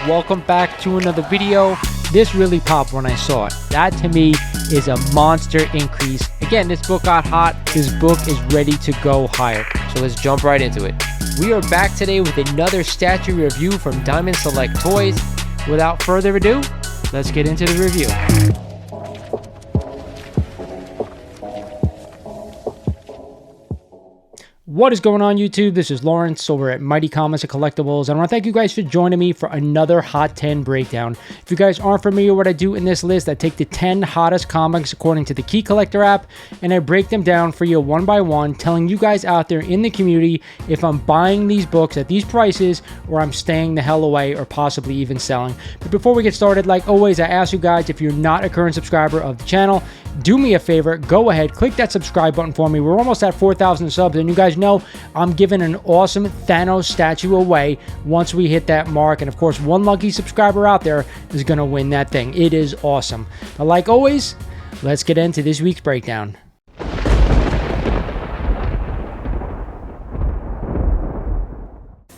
welcome back to another video. This really popped when I saw it. That to me is a monster increase. Again, this book got hot. This book is ready to go higher. So let's jump right into it. We are back today with another statue review from Diamond Select Toys. Without further ado, let's get into the review. What is going on, YouTube? This is Lawrence over at Mighty Comics and Collectibles, and I want to thank you guys for joining me for another Hot 10 breakdown. If you guys aren't familiar with what I do in this list, I take the 10 hottest comics according to the Key Collector app, and I break them down for you one by one, telling you guys out there in the community if I'm buying these books at these prices or I'm staying the hell away or possibly even selling. But before we get started, like always, I ask you guys, if you're not a current subscriber of the channel, do me a favor, go ahead, click that subscribe button for me. We're almost at 4,000 subs, and you guys know I'm giving an awesome Thanos statue away once we hit that mark. And of course, one lucky subscriber out there is going to win that thing. It is awesome. But like always, let's get into this week's breakdown.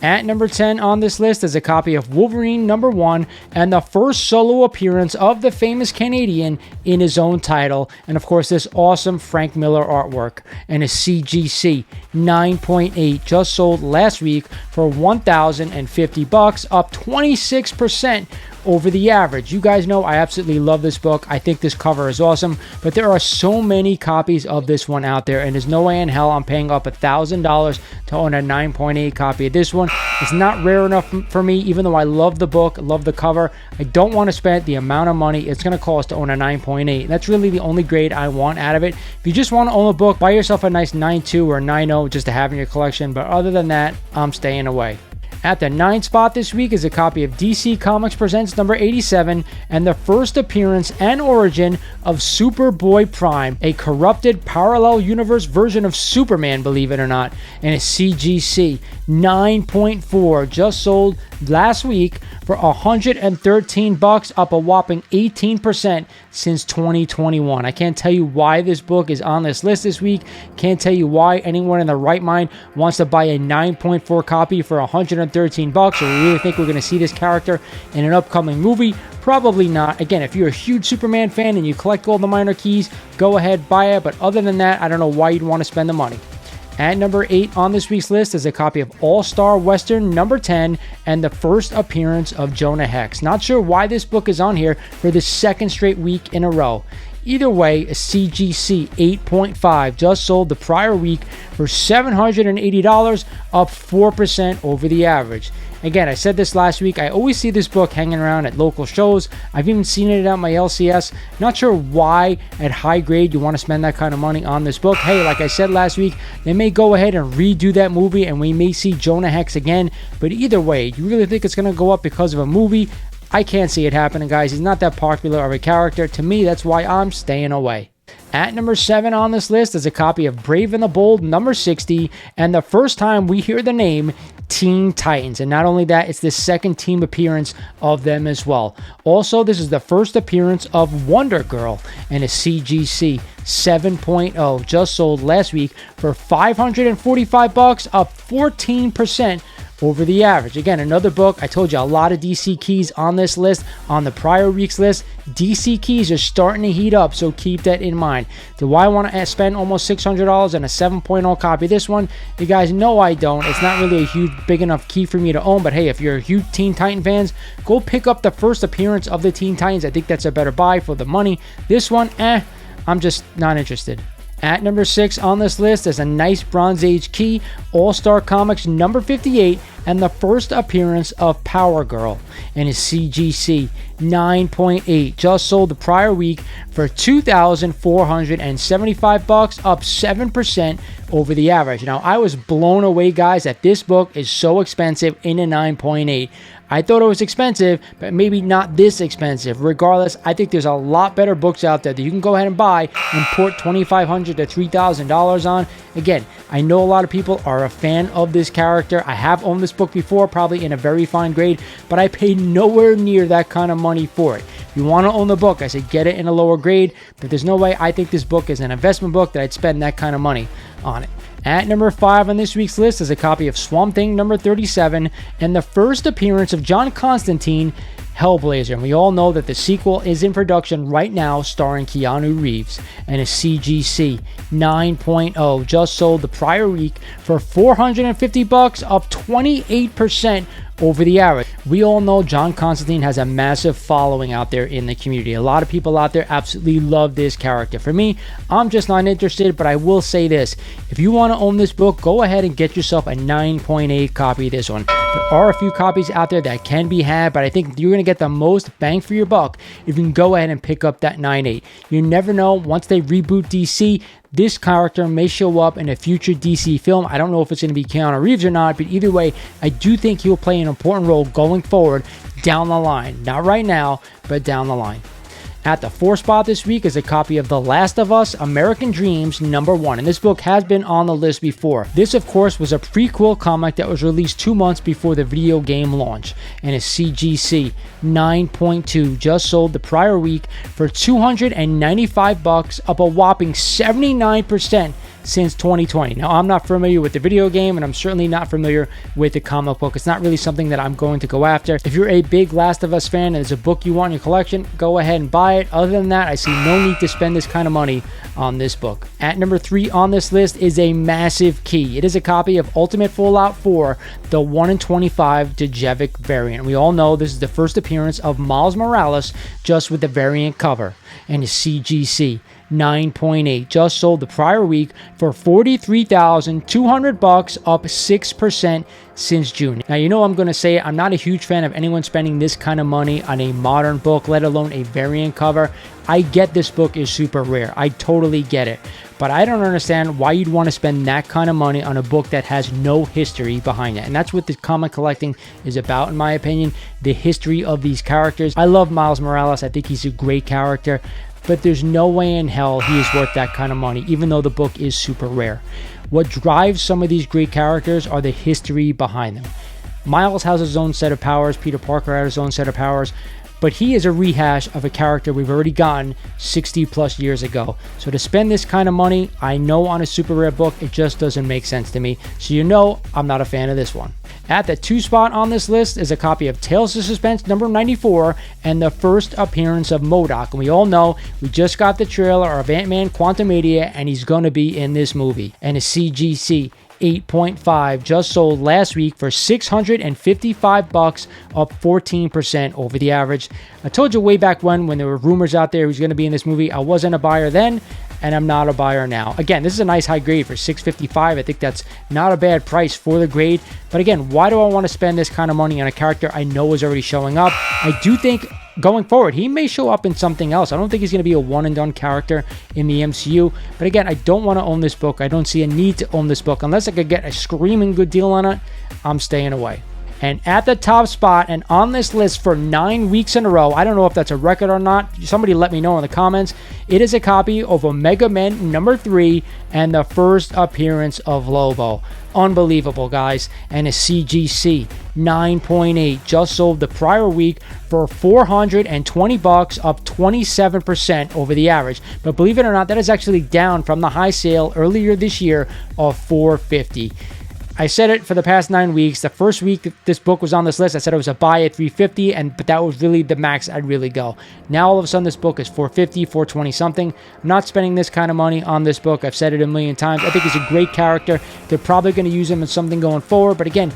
At number 10 on this list is a copy of Wolverine #1 and the first solo appearance of the famous Canadian in his own title. And of course, this awesome Frank Miller artwork and a CGC 9.8 just sold last week for $1,050, up 26% over the average. You guys know I absolutely love this book. I think this cover is awesome, but there are so many copies of this one out there, and there's no way in hell I'm paying up $1,000 to own a 9.8 copy of this one. It's not rare enough for me, even though I love the book, love the cover. I don't want to spend the amount of money it's going to cost to own a 9.8. That's really the only grade I want out of it. If you just want to own a book, buy yourself a nice 9.2 or 9.0 just to have in your collection, but other than that, I'm staying away. At the 9th spot this week is a copy of DC Comics Presents number 87 and the first appearance and origin of Superboy Prime, a corrupted parallel universe version of Superman, believe it or not, and a CGC 9.4 just sold last week for $113, up a whopping 18% since 2021. I can't tell you why this book is on this list this week. Can't tell you why anyone in their right mind wants to buy a 9.4 copy for $113. So we really think we're going to see this character in an upcoming movie? Probably not. Again, if you're a huge Superman fan and you collect all the minor keys, go ahead, buy it. But other than that, I don't know why you'd want to spend the money. At number 8 on this week's list is a copy of All-Star Western number 10 and the first appearance of Jonah Hex. Not sure why this book is on here for the second straight week in a row. Either way, a CGC 8.5 just sold the prior week for $780, up 4% over the average. Again, I said this last week, I always see this book hanging around at local shows. I've even seen it at my LCS. Not sure why at high grade you want to spend that kind of money on this book. Hey, like I said last week, they may go ahead and redo that movie and we may see Jonah Hex again. But either way, you really think it's going to go up because of a movie? I can't see it happening, guys. He's not that popular of a character. To me, that's why I'm staying away. At number 7 on this list is a copy of Brave and the Bold number 60 and the first time we hear the name Teen Titans. And not only that, it's the second team appearance of them as well. Also, this is the first appearance of Wonder Girl and a CGC 7.0 just sold last week for $545, up 14% over the average. Again, another book. I told you a lot of DC keys on this list. On the prior week's list, DC keys are starting to heat up, so keep that in mind. Do I want to spend almost $600 on a 7.0 copy of this one? You guys know I don't. It's not really a huge, big enough key for me to own, but hey, if you're a huge Teen Titan fans, go pick up the first appearance of the Teen Titans. I think that's a better buy for the money. This one, I'm just not interested. At number 6 on this list is a nice Bronze Age key, All-Star Comics number 58, and the first appearance of Power Girl and his CGC 9.8 just sold the prior week for $2,475, up 7% over the average. Now, I was blown away, guys, that this book is so expensive in a 9.8. I thought it was expensive, but maybe not this expensive. Regardless, I think there's a lot better books out there that you can go ahead and buy and put $2,500 to $3,000 on. Again, I know a lot of people are a fan of this character. I have owned this book before, probably in a very fine grade, but I paid nowhere near that kind of money for it. If you want to own the book, I say get it in a lower grade, but there's no way I think this book is an investment book that I'd spend that kind of money on it. At number 5 on this week's list is a copy of Swamp Thing number 37 and the first appearance of John Constantine, Hellblazer. And we all know that the sequel is in production right now, starring Keanu Reeves, and a CGC 9.0 just sold the prior week for $450, up 28% over the average. We all know John Constantine has a massive following out there in the community. A lot of people out there absolutely love this character. For me, I'm just not interested, but I will say this. If you want to own this book, go ahead and get yourself a 9.8 copy of this one. There are a few copies out there that can be had, but I think you're going to get the most bang for your buck if you can go ahead and pick up that 9.8. You never know, once they reboot DC, this character may show up in a future DC film. I don't know if it's going to be Keanu Reeves or not, but either way, I do think he'll play an important role going forward down the line. Not right now, but down the line. At the 4th spot this week is a copy of The Last of Us American Dreams number 1, and this book has been on the list before. This, of course, was a prequel comic that was released 2 months before the video game launch, and a CGC 9.2 just sold the prior week for $295, up a whopping 79% since 2020. Now, I'm not familiar with the video game, and I'm certainly not familiar with the comic book. It's not really something that I'm going to go after. If you're a big Last of Us fan and there's a book you want in your collection, go ahead and buy it. Other than that, I see no need to spend this kind of money on this book. At number 3 on this list is a massive key. It is a copy of Ultimate Fallout 4, the 1 in 25 Djevic variant. We all know this is the first appearance of Miles Morales, just with the variant cover, and a CGC 9.8 just sold the prior week for $43,200, up 6% since June. Now, you know I'm going to say I'm not a huge fan of anyone spending this kind of money on a modern book, let alone a variant cover. I get this book is super rare. I totally get it. But I don't understand why you'd want to spend that kind of money on a book that has no history behind it. And that's what the comic collecting is about, in my opinion, the history of these characters. I love Miles Morales. I think he's a great character. But there's no way in hell he is worth that kind of money, even though the book is super rare. What drives some of these great characters are the history behind them. Miles has his own set of powers. Peter Parker has his own set of powers. But he is a rehash of a character we've already gotten 60 plus years ago. So to spend this kind of money, I know on a super rare book, it just doesn't make sense to me. So you know I'm not a fan of this one. At the 2 spot on this list is a copy of Tales of Suspense number 94 and the first appearance of MODOK. And we all know we just got the trailer of AntMan Quantumania, and he's going to be in this movie. And a CGC 8.5 just sold last week for $655, up 14% over the average. I told you way back when there were rumors out there he was going to be in this movie, I wasn't a buyer then, and I'm not a buyer now. Again, this is a nice high grade for $655. I think that's not a bad price for the grade. But again, why do I want to spend this kind of money on a character I know is already showing up? I do think going forward, he may show up in something else. I don't think he's going to be a one-and-done character in the MCU. But again, I don't want to own this book. I don't see a need to own this book. Unless I could get a screaming good deal on it, I'm staying away. And at the top spot, and on this list for 9 weeks in a row, I don't know if that's a record or not. Somebody let me know in the comments. It is a copy of Omega Men number 3 and the first appearance of Lobo. Unbelievable, guys. And a CGC 9.8 just sold the prior week for $420, up 27% over the average. But believe it or not, that is actually down from the high sale earlier this year of $450. I said it for the past 9 weeks. The first week that this book was on this list, I said it was a buy at $350, but that was really the max I'd really go. Now all of a sudden this book is $450, $420 something. I'm not spending this kind of money on this book. I've said it a million times. I think he's a great character. They're probably going to use him in something going forward, but again,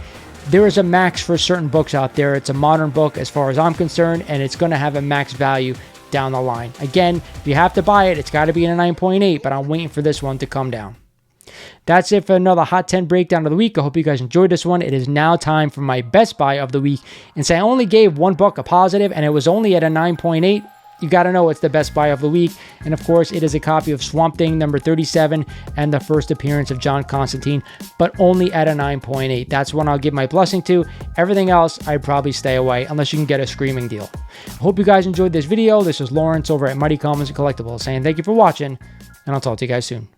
there is a max for certain books out there. It's a modern book as far as I'm concerned, and it's going to have a max value down the line. Again, if you have to buy it, it's got to be in a 9.8, but I'm waiting for this one to come down. That's it for another Hot 10 breakdown of the week. I hope you guys enjoyed this one. It is now time for my best buy of the week. And say I only gave one book a positive, and it was only at a 9.8. You got to know it's the best buy of the week. And of course, it is a copy of Swamp Thing number 37 and the first appearance of John Constantine, but only at a 9.8. That's one I'll give my blessing to. Everything else, I'd probably stay away unless you can get a screaming deal. I hope you guys enjoyed this video. This was Lawrence over at Mighty Comics and Collectibles saying thank you for watching, and I'll talk to you guys soon.